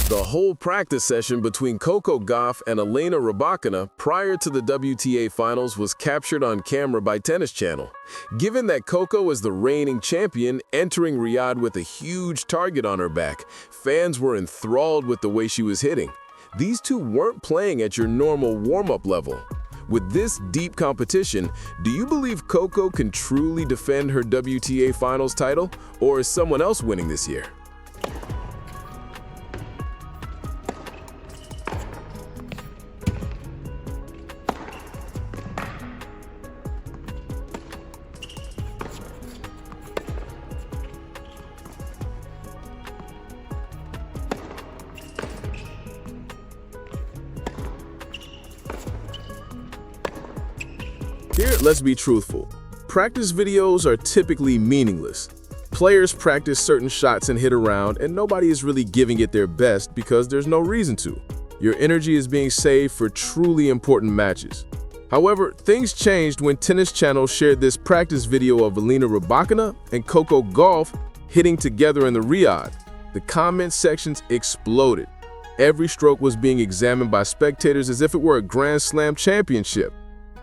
The whole practice session between Coco Gauff and Elena Rybakina prior to the WTA finals was captured on camera by Tennis Channel. Given that Coco is the reigning champion entering Riyadh with a huge target on her back, fans were enthralled with the way she was hitting. These two weren't playing at your normal warm-up level. With this deep competition, do you believe Coco can truly defend her WTA finals title, or is someone else winning this year? Here, let's be truthful. Practice videos are typically meaningless. Players practice certain shots and hit around, and nobody is really giving it their best because there's no reason to. Your energy is being saved for truly important matches. However, things changed when Tennis Channel shared this practice video of Elena Rybakina and Coco Gauff hitting together in the Riyadh. The comment sections exploded. Every stroke was being examined by spectators as if it were a Grand Slam championship.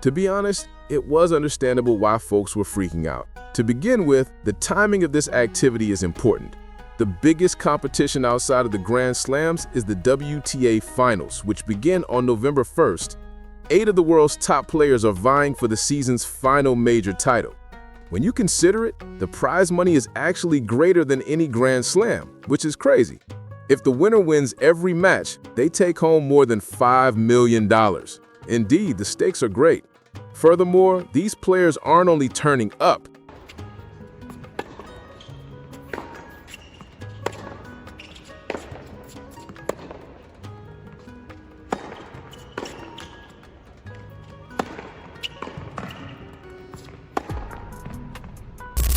To be honest, it was understandable why folks were freaking out. To begin with, the timing of this activity is important. The biggest competition outside of the Grand Slams is the WTA Finals, which begin on November 1st. 8 of the world's top players are vying for the season's final major title. When you consider it, the prize money is actually greater than any Grand Slam, which is crazy. If the winner wins every match, they take home more than $5 million. Indeed, the stakes are great. Furthermore, these players aren't only turning up.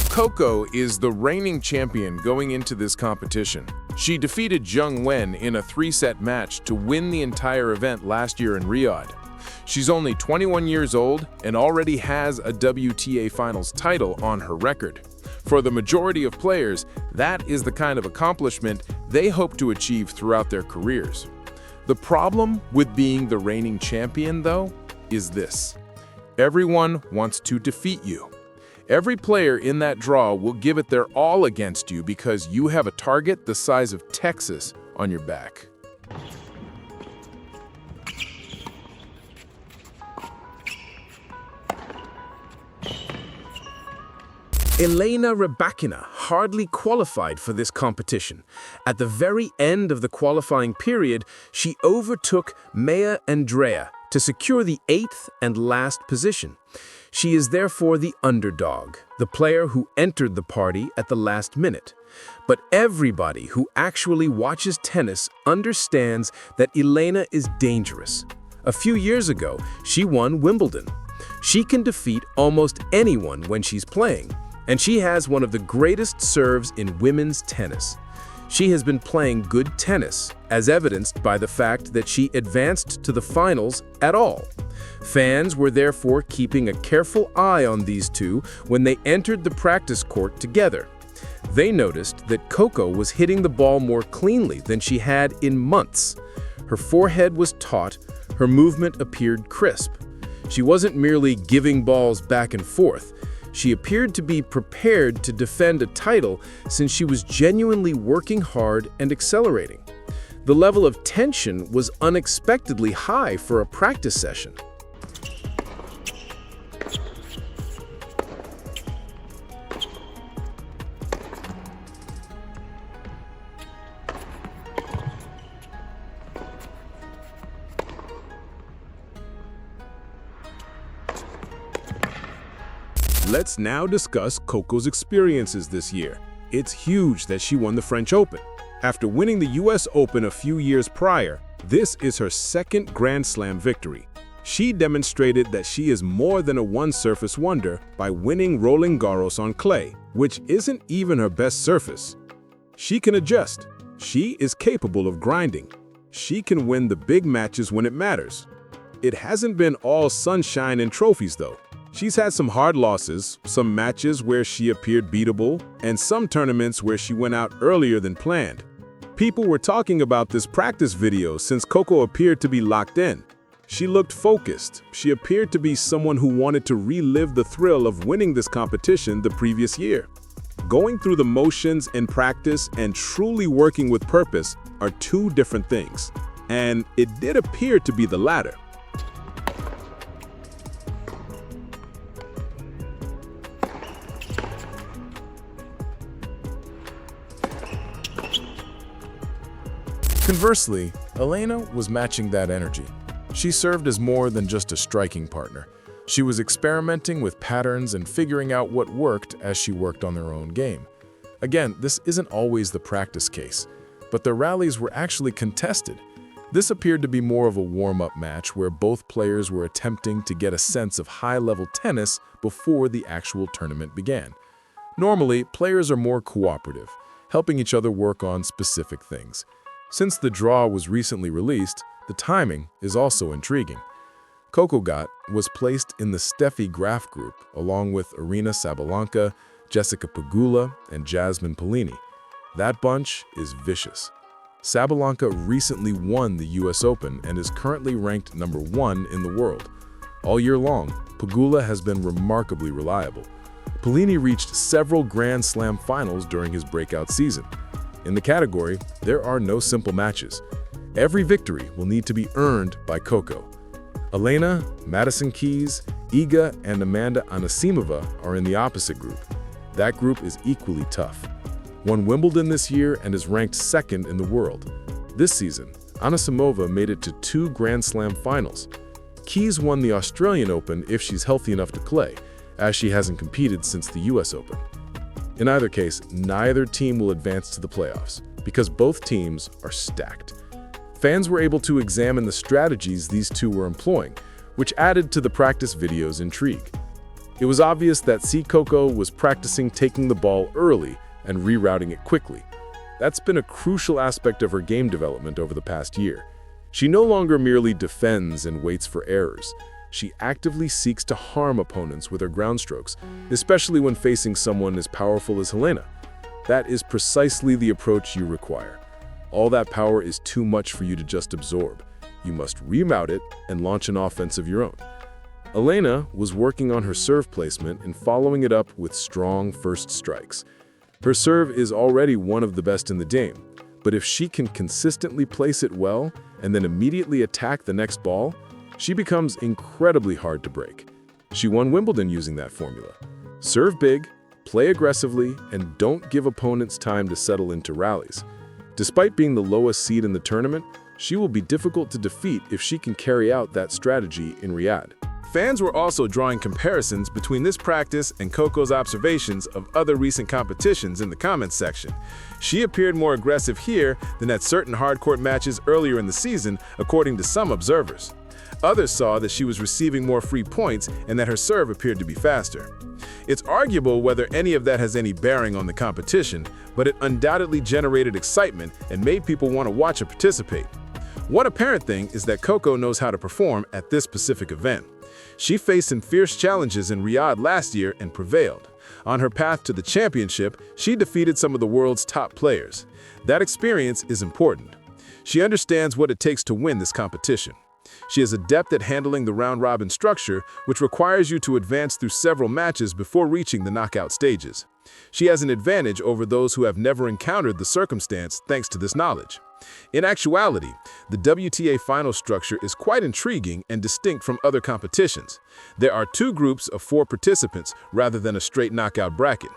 Coco is the reigning champion going into this competition. She defeated Zheng Wen in a 3-set match to win the entire event last year in Riyadh. She's only 21 years old and already has a WTA Finals title on her record. For the majority of players, that is the kind of accomplishment they hope to achieve throughout their careers. The problem with being the reigning champion, though, is this: everyone wants to defeat you. Every player in that draw will give it their all against you because you have a target the size of Texas on your back. Elena Rybakina hardly qualified for this competition. At the very end of the qualifying period, she overtook Maya Andrea to secure the 8th and last position. She is therefore the underdog, the player who entered the party at the last minute. But everybody who actually watches tennis understands that Elena is dangerous. A few years ago, she won Wimbledon. She can defeat almost anyone when she's playing. And she has one of the greatest serves in women's tennis. She has been playing good tennis, as evidenced by the fact that she advanced to the finals at all. Fans were therefore keeping a careful eye on these two when they entered the practice court together. They noticed that Coco was hitting the ball more cleanly than she had in months. Her forehead was taut, her movement appeared crisp. She wasn't merely giving balls back and forth. She appeared to be prepared to defend a title since she was genuinely working hard and accelerating. The level of tension was unexpectedly high for a practice session. Let's now discuss Coco's experiences this year. It's huge that she won the French Open. After winning the US Open a few years prior, this is her second Grand Slam victory. She demonstrated that she is more than a one-surface wonder by winning Roland Garros on clay, which isn't even her best surface. She can adjust. She is capable of grinding. She can win the big matches when it matters. It hasn't been all sunshine and trophies, though. She's had some hard losses, some matches where she appeared beatable, and some tournaments where she went out earlier than planned. People were talking about this practice video since Coco appeared to be locked in. She looked focused. She appeared to be someone who wanted to relive the thrill of winning this competition the previous year. Going through the motions in practice and truly working with purpose are two different things, and it did appear to be the latter. Conversely, Elena was matching that energy. She served as more than just a striking partner. She was experimenting with patterns and figuring out what worked as she worked on their own game. Again, this isn't always the practice case, but their rallies were actually contested. This appeared to be more of a warm-up match where both players were attempting to get a sense of high-level tennis before the actual tournament began. Normally, players are more cooperative, helping each other work on specific things. Since the draw was recently released, the timing is also intriguing. Coco Gauff was placed in the Steffi Graf group along with Aryna Sabalenka, Jessica Pegula, and Jasmine Paolini. That bunch is vicious. Sabalenka recently won the US Open and is currently ranked #1 in the world. All year long, Pegula has been remarkably reliable. Paolini reached several Grand Slam finals during his breakout season. In the category, there are no simple matches. Every victory will need to be earned by Coco. Elena, Madison Keys, Iga, and Amanda Anisimova are in the opposite group. That group is equally tough. Won Wimbledon this year and is ranked 2nd in the world. This season, Anisimova made it to 2 Grand Slam finals. Keys won the Australian Open if she's healthy enough to play, as she hasn't competed since the US Open. In either case, neither team will advance to the playoffs, because both teams are stacked. Fans were able to examine the strategies these two were employing, which added to the practice video's intrigue. It was obvious that Coco was practicing taking the ball early and rerouting it quickly. That's been a crucial aspect of her game development over the past year. She no longer merely defends and waits for errors. She actively seeks to harm opponents with her ground strokes, especially when facing someone as powerful as Helena. That is precisely the approach you require. All that power is too much for you to just absorb. You must remount it and launch an offense of your own. Elena was working on her serve placement and following it up with strong first strikes. Her serve is already one of the best in the game, but if she can consistently place it well and then immediately attack the next ball, she becomes incredibly hard to break. She won Wimbledon using that formula. Serve big, play aggressively, and don't give opponents time to settle into rallies. Despite being the lowest seed in the tournament, she will be difficult to defeat if she can carry out that strategy in Riyadh. Fans were also drawing comparisons between this practice and Coco's observations of other recent competitions in the comments section. She appeared more aggressive here than at certain hard-court matches earlier in the season, according to some observers. Others saw that she was receiving more free points and that her serve appeared to be faster. It's arguable whether any of that has any bearing on the competition, but it undoubtedly generated excitement and made people want to watch her participate. One apparent thing is that Coco knows how to perform at this specific event. She faced some fierce challenges in Riyadh last year and prevailed. On her path to the championship, she defeated some of the world's top players. That experience is important. She understands what it takes to win this competition. She is adept at handling the round-robin structure, which requires you to advance through several matches before reaching the knockout stages. She has an advantage over those who have never encountered the circumstance thanks to this knowledge. In actuality, the WTA final structure is quite intriguing and distinct from other competitions. There are 2 groups of 4 participants rather than a straight knockout bracket.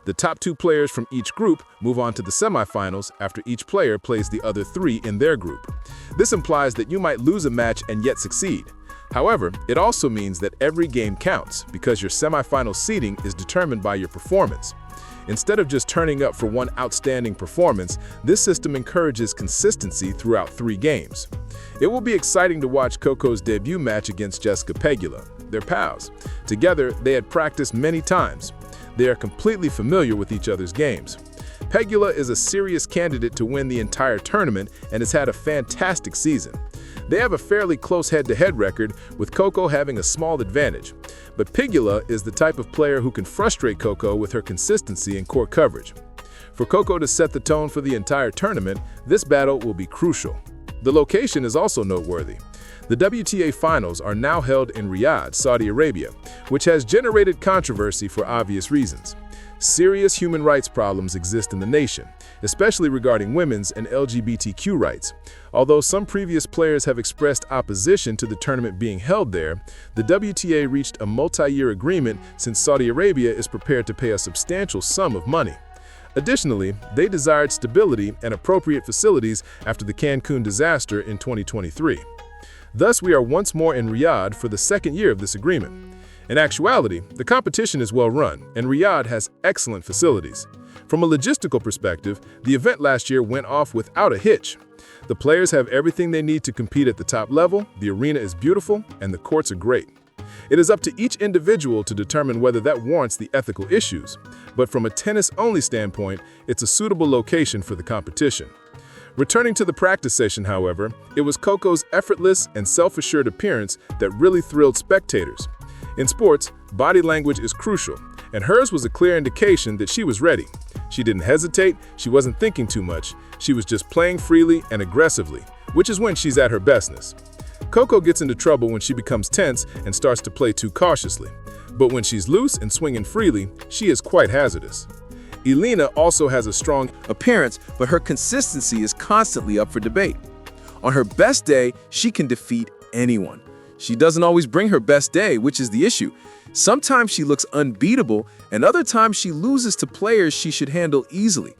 The top 2 players from each group move on to the semifinals after each player plays the other 3 in their group. This implies that you might lose a match and yet succeed. However, it also means that every game counts because your semifinal seeding is determined by your performance. Instead of just turning up for one outstanding performance, this system encourages consistency throughout 3 games. It will be exciting to watch Coco's debut match against Jessica Pegula. They're pals. Together, they had practiced many times. They are completely familiar with each other's games. Pegula is a serious candidate to win the entire tournament and has had a fantastic season. They have a fairly close head-to-head record, with Coco having a small advantage. But Pegula is the type of player who can frustrate Coco with her consistency and court coverage. For Coco to set the tone for the entire tournament, this battle will be crucial. The location is also noteworthy. The WTA finals are now held in Riyadh, Saudi Arabia, which has generated controversy for obvious reasons. Serious human rights problems exist in the nation, especially regarding women's and LGBTQ rights. Although some previous players have expressed opposition to the tournament being held there, the WTA reached a multi-year agreement since Saudi Arabia is prepared to pay a substantial sum of money. Additionally, they desired stability and appropriate facilities after the Cancun disaster in 2023. Thus, we are once more in Riyadh for the second year of this agreement. In actuality, the competition is well run, and Riyadh has excellent facilities. From a logistical perspective, the event last year went off without a hitch. The players have everything they need to compete at the top level, the arena is beautiful, and the courts are great. It is up to each individual to determine whether that warrants the ethical issues, but from a tennis-only standpoint, it's a suitable location for the competition. Returning to the practice session, however, it was Coco's effortless and self-assured appearance that really thrilled spectators. In sports, body language is crucial, and hers was a clear indication that she was ready. She didn't hesitate, she wasn't thinking too much, she was just playing freely and aggressively, which is when she's at her bestness. Coco gets into trouble when she becomes tense and starts to play too cautiously, but when she's loose and swinging freely, she is quite hazardous. Elena also has a strong appearance, but her consistency is constantly up for debate. On her best day, she can defeat anyone. She doesn't always bring her best day, which is the issue. Sometimes she looks unbeatable, and other times she loses to players she should handle easily.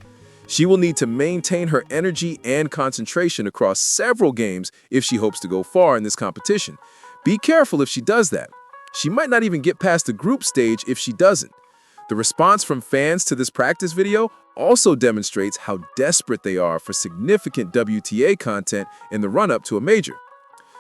She will need to maintain her energy and concentration across several games if she hopes to go far in this competition. Be careful if she does that. She might not even get past the group stage if she doesn't. The response from fans to this practice video also demonstrates how desperate they are for significant WTA content in the run-up to a major.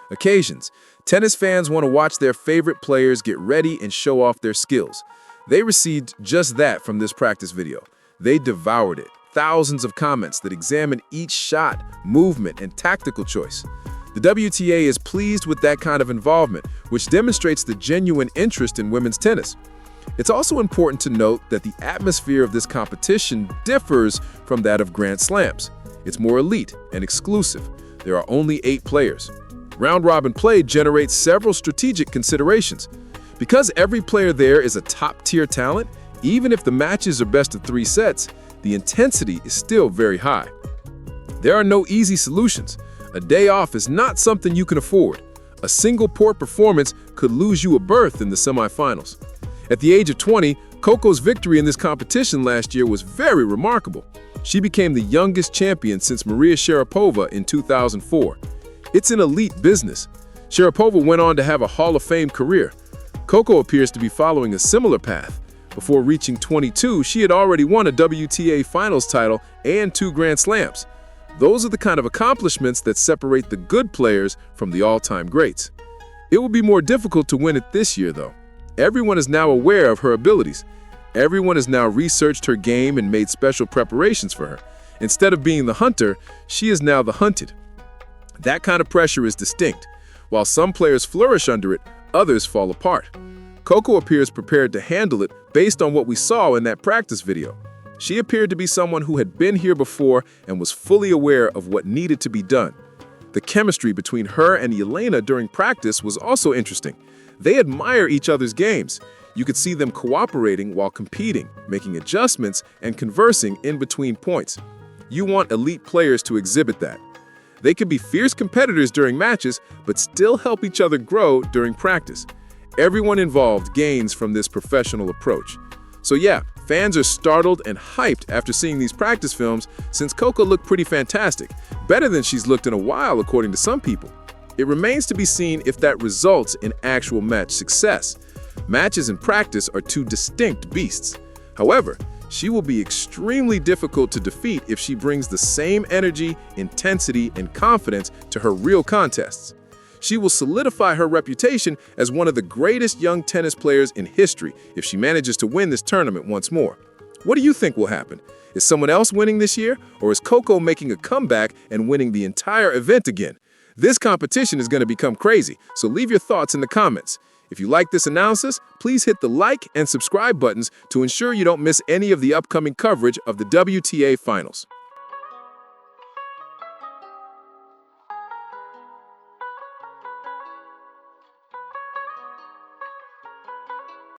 Occasions, tennis fans want to watch their favorite players get ready and show off their skills. They received just that from this practice video. They devoured it. Thousands of comments that examine each shot, movement, and tactical choice. The WTA is pleased with that kind of involvement, which demonstrates the genuine interest in women's tennis. It's also important to note that the atmosphere of this competition differs from that of Grand Slams. It's more elite and exclusive. There are only 8 players. Round-robin play generates several strategic considerations. Because every player there is a top-tier talent, even if the matches are best of 3 sets, the intensity is still very high. There are no easy solutions. A day off is not something you can afford. A single poor performance could lose you a berth in the semifinals. At the age of 20, Coco's victory in this competition last year was very remarkable. She became the youngest champion since Maria Sharapova in 2004. It's an elite business. Sharapova went on to have a Hall of Fame career. Coco appears to be following a similar path. Before reaching 22, she had already won a WTA finals title and 2 Grand Slams. Those are the kind of accomplishments that separate the good players from the all-time greats. It will be more difficult to win it this year, though. Everyone is now aware of her abilities. Everyone has now researched her game and made special preparations for her. Instead of being the hunter, she is now the hunted. That kind of pressure is distinct. While some players flourish under it, others fall apart. Coco appears prepared to handle it based on what we saw in that practice video. She appeared to be someone who had been here before and was fully aware of what needed to be done. The chemistry between her and Elena during practice was also interesting. They admire each other's games. You could see them cooperating while competing, making adjustments, and conversing in between points. You want elite players to exhibit that. They can be fierce competitors during matches, but still help each other grow during practice. Everyone involved gains from this professional approach. So yeah, fans are startled and hyped after seeing these practice films since Coco looked pretty fantastic, better than she's looked in a while according to some people. It remains to be seen if that results in actual match success. Matches and practice are 2 distinct beasts. However, she will be extremely difficult to defeat if she brings the same energy, intensity, and confidence to her real contests. She will solidify her reputation as one of the greatest young tennis players in history if she manages to win this tournament once more. What do you think will happen? Is someone else winning this year, or is Coco making a comeback and winning the entire event again? This competition is going to become crazy, so leave your thoughts in the comments. If you like this analysis, please hit the like and subscribe buttons to ensure you don't miss any of the upcoming coverage of the WTA Finals.